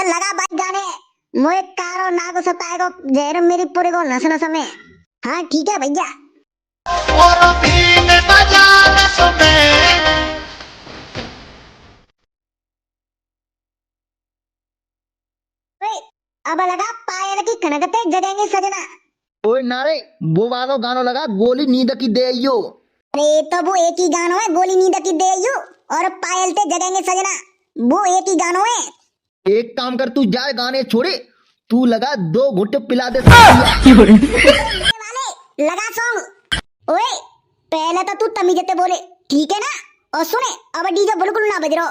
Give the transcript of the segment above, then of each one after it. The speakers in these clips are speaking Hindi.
चल लगा बाइक गाने मोए कारो नागो सताएगो जहर मेरी पूरे को नस नस में। हाँ ठीक है भैया। और भीन बजा रस में ओए, अब लगा पायल की खनकते जगेंगे सजना। ओए नारे वो वालो गानो लगा गोली नींद की दे यो। अरे तो वो एक ही गानो है गोली नींद की दे यू और पायल ते जगेंगे सजना, वो एक ही गानो है। एक काम कर तू जाए गाने छोड़े, तू लगा 2 घुट पिला दे। वाले लगा सॉन्ग। ओए पहले तो तू तमीजते बोले ठीक है ना, और सुने अब डीजे बिल्कुल ना बज रहो।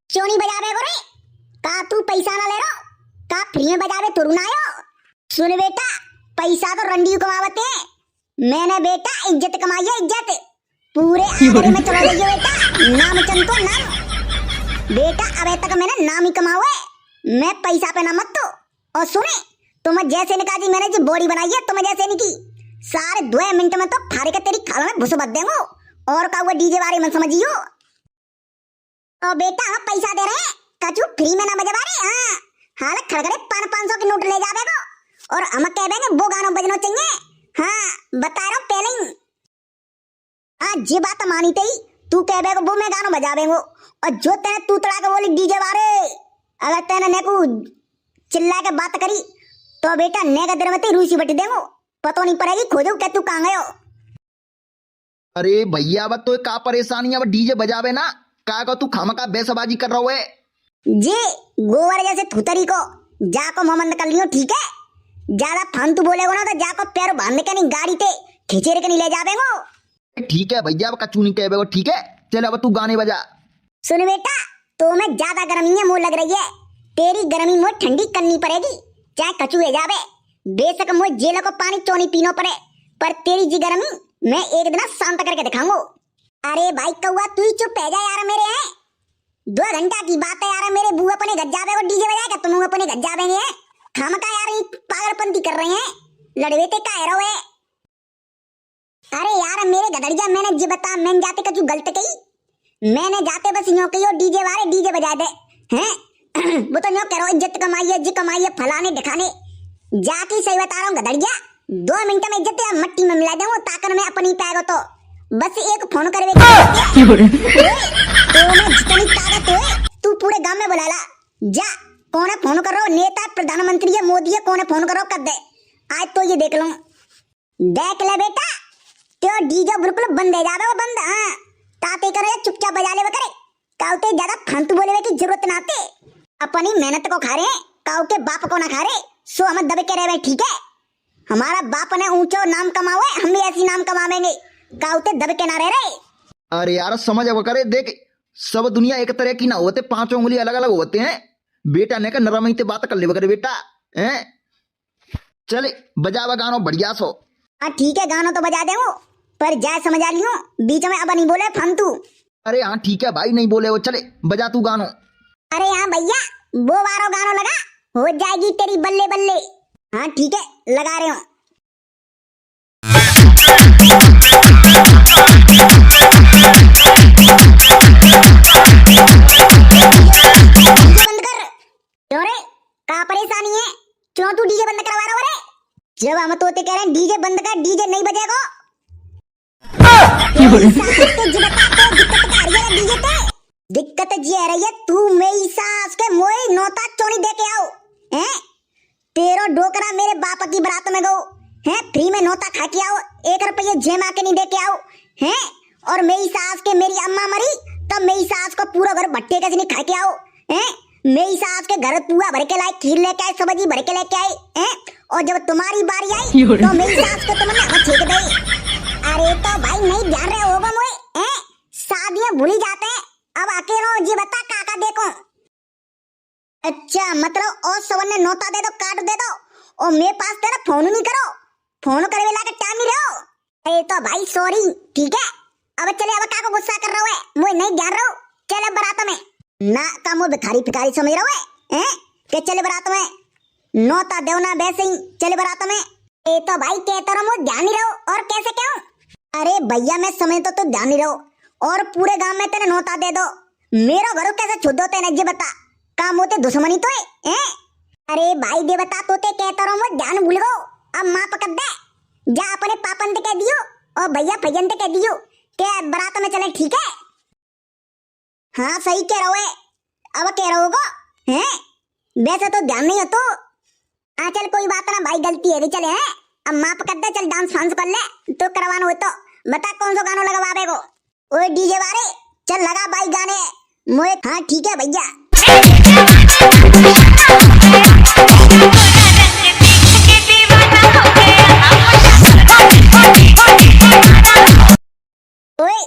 क्यों नहीं बजावे को रे? का तू पैसा ना ले रो? का फ्री में बजावे तुरु ना आयो? सुन बेटा, पैसा तो रंडी कमावते हैं, मैंने बेटा इज्जत कमाई है, इज्जत पूरे आगरे में चला गई बेटा, नाम चंतो नाम बेटा, अबे तक मैंने नाम ही कमाओ है, मैं पैसा पे ना मत तो। और सुने तुम जैसे ने कहा मैंने जो बॉडी बनाई है तुम जैसे नहीं की, सारे 2 मिनट में तो फारे के तेरी खाल में घुस बद देंगे और का वो डीजे बारे में समझियो। और बेटा हम पैसा दे रहे हैं, कछु फ्री में ना बजवा रहे। हाँ हाल खड़खड़े 500 के नोट ले जावे को और हम कह देंगे वो गाना बजना चाहिए। हाँ बता रहा हूँ पहले ही। हाँ जी बात मानी थी, तू कह बेगो वो मैं गाना बजावेंगो, और जो तेने तू तड़ा के बोली डीजे बारे, अगर तेने नेकू चिल्ला के बात करी तो बेटा नेगा देर में रूसी बट देंगो, पतो नहीं पड़ेगी खोजो क्या तू कहाँ गयो। अरे भैया अब तो का परेशानी, अब डीजे बजावे ना का को तू खामका बेसबाजी कर रहा है। जी गोवर जैसे थुतरी को जाको मोहम्मद कर लियो ठीक है, ज्यादा फालतू बोलेगो ना तो जाको पैर बांध के नहीं गाड़ी ते खिचेर के नहीं ले जावेंगो। ठीक है भैया, अब कचू नहीं कहे ठीक है, चल अब तू गाने बजा। सुन बेटा तो मैं ज्यादा गर्मी है मुंह लग रही है, तेरी गर्मी मुझे ठंडी करनी पड़ेगी, चाहे कचू है जावे, बेशक मुझे जेल को पानी चोनी पीनो पड़े, पर तेरी जी गर्मी मैं एक दिन शांत करके दिखाऊंगा। अरे भाई कौआ तू ही चुप है जा यार, मेरे हैं 2 घंटा की बात है यार, मेरे बुआ अपने घर जावे वो डीजे बजाएगा, तुम अपने घर जावेंगे खामका यार, ये पागलपंती कर रहे हैं, लड़वेते का एरो है। अरे यार मेरे गधड़िया मैंने जी बता, मैंने जाते कछु गलत कही, मैंने जाते बस यूं कही डीजे वाले डीजे बजा दे हैं वो तो यूं कह रहा इज्जत कमाई है जी कमाई है फलाने दिखाने, जाके सही बता रहा हूँ गधड़िया 2 मिनट में इज्जत मट्टी में मिला दूंगा ताकन में अपनी पाएगा तो बस एक फोन करवे तो मैं जितनी ताकत है तू पूरे गांव में बुला ला, जा कौन है फोन कर रहा हो, नेता प्रधानमंत्री है मोदी है, कौन है फोन करो कर दे आज तो ये देख लो, देख ले बेटा तो डीजे बिल्कुल बंद है जावे वो बंद। हाँ ताते करे चुपचाप बजा ले करे, काउते ज्यादा फालतू बोले की जरूरत ना आते, अपनी मेहनत को खा रहे काउ के बाप को ना खा रहे, सो हम दबे के रहे ठीक है, हमारा बाप ने ऊंचो नाम कमाओ हम भी ऐसी नाम कमावेंगे, काउते दबे के ना रह रहे। अरे यार समझ अब करे, देख सब दुनिया एक तरह की ना होते, 5 उंगली अलग अलग होते हैं, बेटा ने का नरम ही बात कर ले करे बेटा हैं, चले बजावा गानो बढ़िया सो। हाँ ठीक है गाना तो बजा देंगे पर जाए समझ आ लियो बीच में अब नहीं बोले फालतू। अरे हाँ ठीक है भाई नहीं बोले वो, चले बजा तू गानो। अरे हाँ भैया वो बारो गानो लगा हो जाएगी तेरी बल्ले बल्ले। हाँ ठीक है लगा रहे हो। बंद कर क्यों रे, का परेशानी है, क्यों तू डीजे बंद करवा रहा है? जब हम तोते कह रहे हैं डीजे बंद कर, डीजे नहीं बजेगा दिक्कत जी आ रही है, तू मेरी सास के मोए नौता चोनी दे के आओ हैं, तेरो डोकरा मेरे बाप की बारात में गो हैं, फ्री में नौता खा के आओ, 1 रुपये जेमा के नहीं दे के आओ हैं, और मेरी सास के मेरी अम्मा मरी तब मेरी सास को पूरा घर भट्टे कैसे नहीं खा के आओ हैं, मेरी सास के घर पुआ भर के लाए, खीर लेके आए, सब्जी भर के लेके आए हैं, और जब तुम्हारी बारी आई तो मेरी सास को तुमने हवा छेक दी। अरे तो भाई नहीं ध्यान रहे होगा मोए हैं, शादियां भूली जाते हैं, अब अकेला जी बता काका देखो। अच्छा मतलब और सवन ने नोता दे दो काट दे दो और मेरे पास तेरा फोन नहीं करो, फोन करवे ला के टाइम नहीं रहो। अरे तो भाई सॉरी ठीक है, अब चले अब काको गुस्सा कर रहा है मोए नहीं ध्यान रहो, चले बारात में ना का मुझे भिखारी फिकारी समझ रहा है हैं, के चले बारात में नोता देवना वैसे ही चले बारात में। ए तो भाई कहता रहो मुझे ध्यान नहीं रहो और कैसे क्यों, अरे भैया मैं समझ तो ध्यान नहीं रहो और पूरे गांव में तेने नोता दे दो, मेरा घर कैसे छुद होते हैं जी बता, का मोते दुश्मनी तो है हैं? अरे भाई देवता तोते कहता रहो मैं ध्यान भूल गो। अब माँ पकड़ दे, जा अपने पापन ते कह दियो और भैया भैयन ते कह दियो के बारात में चले, ठीक है? हाँ सही कह रहो है, अब कह रहो गो हैं? वैसे तो ध्यान नहीं हो तो हाँ चल कोई बात ना भाई, गलती है भी चले हैं। अब माँ पकड़ दे, चल डांस फांस कर ले तो करवाना हो तो बता कौन सा गाना लगवावे को। ओए डीजे वाले चल लगा भाई गाने मोए। हाँ ठीक है भैया। ओए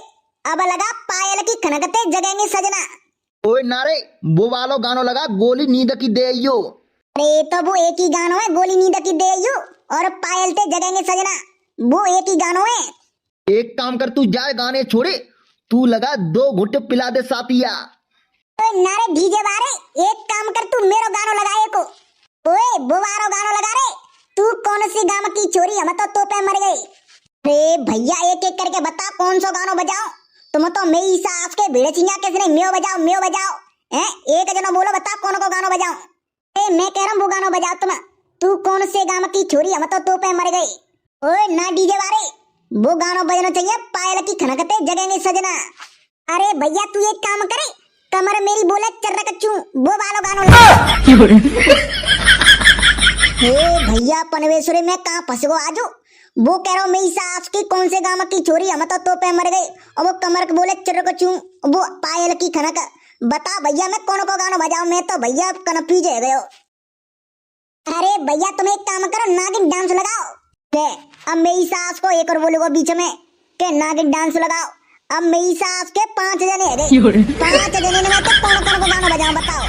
अब लगा पायल की खनकते जगेंगे सजना। ओए नारे वो वालो गानो लगा गोली नींद की दे यो। अरे तो वो एक ही गानो है, गोली नींद की दे यू और पायल ते जगेंगे सजना, वो एक ही गानो है। एक काम कर, तू जाए गाने छोड़े, तू लगा 2 घुट पिला दे साथिया। ओए नारे डीजे वाले एक काम कर, तू मेरो गानो लगाए को। ओए वो वारो गानो लगा रे, तू कौन सी गाम की चोरी, हम तो पे मर गई। अरे भैया एक एक करके बता कौन सा गानो बजाओ। तुम तो मेरी सास के भेड़े चिंगा किसने म्यो बजाओ हैं? एक जनो बोलो बता कौन को गानो बजाओ। ए मैं कह रहा हूँ वो गानो बजाओ तुम। तू कौन से गाम की छोरी, हम तो पे मर गई। ओए ना डीजे वाले वो गानो बजना चाहिए, पायल की खनकते जगेंगे सजना। अरे भैया तू एक काम करे, कमर मेरी बोले चर्रा कच्चू वो वालो गानो लगा। हे भैया पनवेश्वरी में कहाँ फंस गो आजू। वो कह रहा हूँ मेरी सास की कौन से गाम की छोरी, हम तो पे मर गई, और वो कमर के बोले चर्रा कच्चू वो पायल की खनक। बता भैया मैं कौन को गानो बजाऊं, मैं तो भैया कन्फ्यूज हो गयो। अरे भैया तुम एक काम करो, नागिन डांस लगाओ। के अब मेरी सास को एक और बोलेगो बीच में के नागिन डांस लगाओ। अब मेरी सास के 5 जने है गए, 5 जने में तो कौन कौन को गाना बजाऊं बताओ।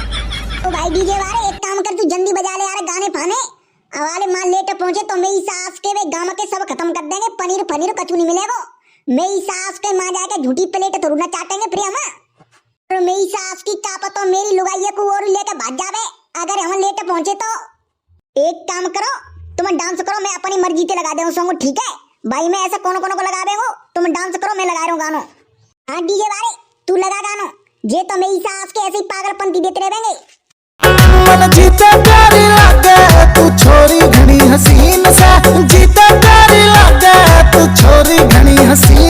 तो भाई डीजे वाले एक काम कर, तू जल्दी बजा ले यार गाने फाने। हवाले माल लेट पहुंचे तो मेरी सास के वे गामा के सब खत्म कर देंगे, पनीर पनीर कचू नहीं मिलेगा। मेरी सास के मां जाके झूठी प्लेट थोड़ी ना चाटेंगे प्रिया में। और मेरी सास की कापा तो मेरी लुगाइया को और लेके भाग जावे अगर हम लेट पहुंचे तो। एक काम करो तुम डांस करो, मैं अपनी मर्जी से लगा दूं सॉन्ग, ठीक है भाई? मैं ऐसा कौन को लगा देंगे, तुम डांस करो मैं लगा रहा हूँ गानो। हाँ डीजे वाले तू लगा गानो, जे तो मेरी सास के ऐसे ही पागलपंती देते रहेंगे। मन जीते प्यारी लागे तू छोरी घनी हसीन से, जीते प्यारी लागे तू छोरी घनी हसीन।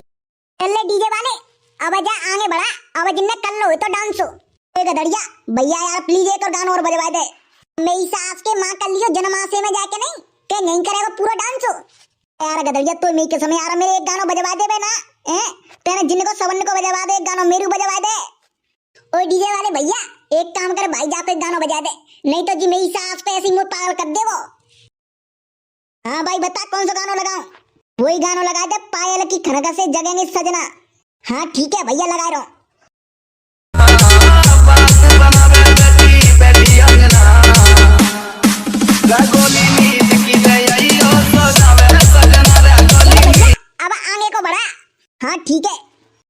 चल डीजे वाले अब जा आगे बढ़ा, अब जिन्ने कर लो तो डांस हो। गधड़िया भैया यार प्लीज एक और गाना और बजवा दे। मेरी सास के माँ कर लियो जन्माशय में जाके, नहीं के नहीं करेगा पूरा डांस हो। यार गधड़िया तो मेरे के समय यार मेरे एक गाना बजवा दे बे ना, हैं? तेरे जिनको सबन को बजवा दे एक गाना, मेरू बजवा दे। ओ डीजे वाले भैया एक काम कर भाई, जा पे गाना बजा दे, नहीं तो जी मेरी सास पे ऐसी मुंह पागल कर दे वो। हाँ भाई बता कौन सा गाना लगाऊं? वही गाना लगा दे, पायल की खनक से जगेंगे सजना। हाँ ठीक है भैया लगा रहा हूँ। अब आगे को बढ़ा। हाँ ठीक है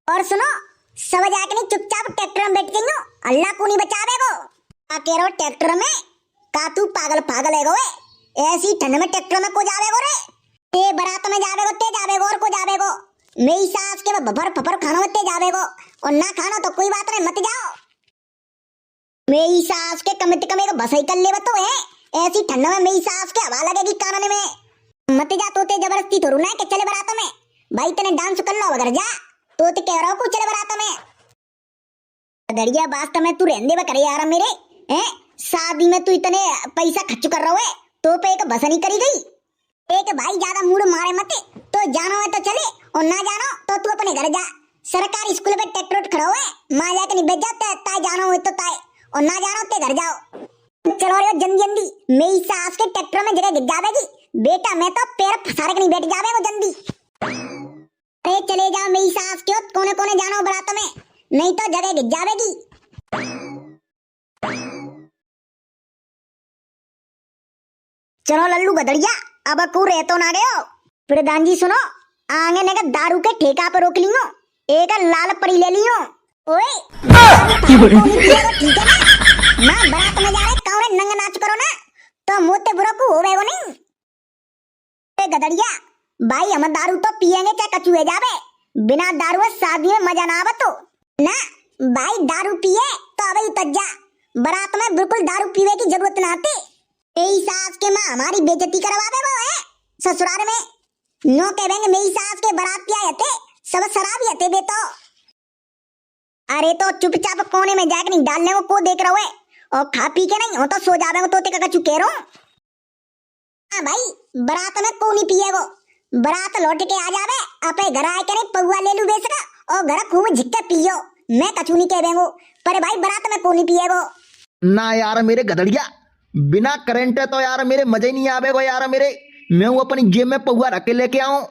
और सुनो, सब जाके नहीं चुपचाप ट्रैक्टर में बैठ गई हो, अल्लाह को नहीं बचावे को। क्या कह रहे हो ट्रैक्टर में? का तू पागल पागल है गो? ऐसी ठंड में ट्रैक्टर में को जावे गो रे? ते बारात में जावे गो, ते जावे गो और को जावे गो? मेरी सास के बबर फपर खाना में ते जावे गो, और ना खाना तो कोई बात नहीं मत जाओ। मेरी सास के कम से कम एक बसई कर ले तो है, ऐसी ठंड में मेरी सास के हवा लगेगी कानने में। मत जा तोते जबरदस्ती थोड़ू ना के चले बारात में, भाई तने डांस कर लो अगर जा तो ते कह रहा हूँ कुछ चले बारात में। दरिया वास्तव में तू रहने करे यार मेरे हैं, शादी में तू इतने पैसा खर्च कर रहा है तो पे एक बसनी करी गई। एक भाई ज्यादा मूड मारे मत, तो जानो है तो चले और ना जानो तो तू अपने घर जा। सरकारी स्कूल पे ट्रैक्टर खड़ा हुआ है, माँ जाके नहीं भेज जाते, ताई जानो है तो ताई, और ना जानो ते घर जाओ। चलो रे जल्दी जल्दी, मेरी सास के ट्रैक्टर में जगह गिर जावेगी बेटा, मैं तो पैर फसारे के नहीं बैठ जावे वो जल्दी। अरे चले जाओ मेरी सास के कोने कोने जानो बारात में, नहीं तो जगह गिर जावेगी। चलो लल्लू गदड़िया अब कू रह तो ना गयो। प्रधान जी सुनो, आगे ने दारू के ठेका पर रोक लियो, एक लाल परी ले लियो। ओए ठीक है ना, बारात में जा रहे कौन नंगा नाच करो ना तो मोते बुरा को होवेगो नहीं। ए गदड़िया भाई हम दारू तो पिएंगे चाहे कचुए जावे, बिना दारू शादी में मजा ना आवे तो ना। भाई दारू पिए तो अबे उतर जा, बारात में बिल्कुल दारू पीवे की जरूरत ना आती। तेरी सास के माँ हमारी बेइज्जती करवावे वो है ससुराल में। नो कहेंगे मेरी सास के बारात आए थे सब शराबी हते बे तो। अरे तो चुपचाप कोने में जाके नहीं डालने को देख रहा है और खा पी के नहीं हो तो सो जावे तो ते का चुके रहो। हाँ भाई बारात में को नहीं पिए वो। बारात लौट के आ जावे अपने घर आए के नहीं पौवा ले लू बेच का और घर खूब झिक्के पियो। मैं कछु नहीं कह देंगो पर भाई बारात में को नहीं पिए वो। ना यार मेरे गधड़िया, बिना करंट है तो यार मेरे मजे नहीं आवेगो यार मेरे। मैं वो अपनी जेब में पौवा रख के लेके आऊं।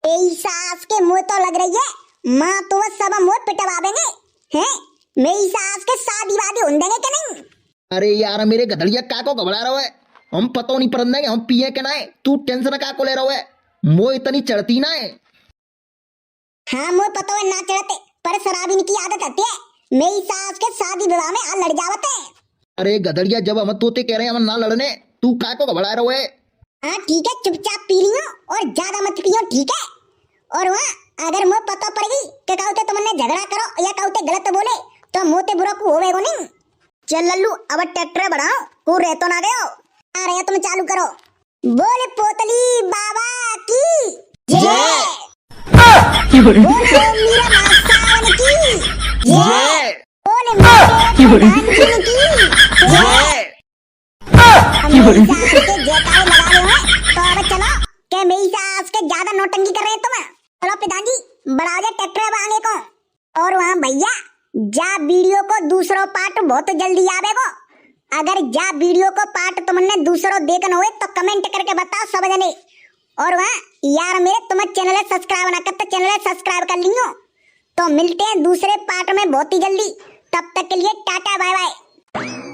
तेरी सास के मुंह तो लग रही है माँ तो वो सब मुंह पिटवा देंगे हैं। मेरी सास के शादी वादी हो देंगे क्या नहीं। अरे यार मेरे गधड़िया का को घबरा रहा है। हम पतो नहीं परन देंगे हम पिए के ना है। तू टेंशन का को ले रहा है। मो इतनी चढ़ती ना है। हाँ मुझे पता है ना चढ़ते पर शराबी की आदत आती है। मेरी सास के शादी विवाह में आ लड़ जावते हैं। अरे गधड़िया जब हम तोते कह रहे हैं हम ना लड़ने, तू का को घबरा रहा है। हाँ ठीक है चुपचाप पी लियो और ज्यादा मत पियो ठीक है। और वहाँ अगर मुझे पता पड़ेगी कि कहते तुमने झगड़ा करो या कहते गलत बोले तो मोते बुरा को होवेगो नहीं। चल लल्लू अब ट्रैक्टर बढ़ाओ को रह तो ना गयो। आ रहे तुम चालू करो। बोले पोतली बाबा की जय। बोले मीरा मासावन की जय। बोले मेरे भगवान की जय। मेरी सास के जयकारे लगा रहे हो तो अब चलो क्या मेरी सास के ज्यादा नौटंकी कर रहे हैं तुम। चलो पिताजी बढ़ा दे ट्रैक्टर आगे को। और वहाँ भैया जा वीडियो को दूसरो पार्ट बहुत जल्दी आवेगो। अगर जा वीडियो को पार्ट तुमने दूसरो देखना हो तो कमेंट करके बताओ सब जने। और वहाँ यार मेरे तुम चैनल सब्सक्राइब ना करते चैनल सब्सक्राइब कर लियो। तो मिलते हैं दूसरे पार्ट में बहुत ही जल्दी। तब तक के लिए टाटा बाय बाय।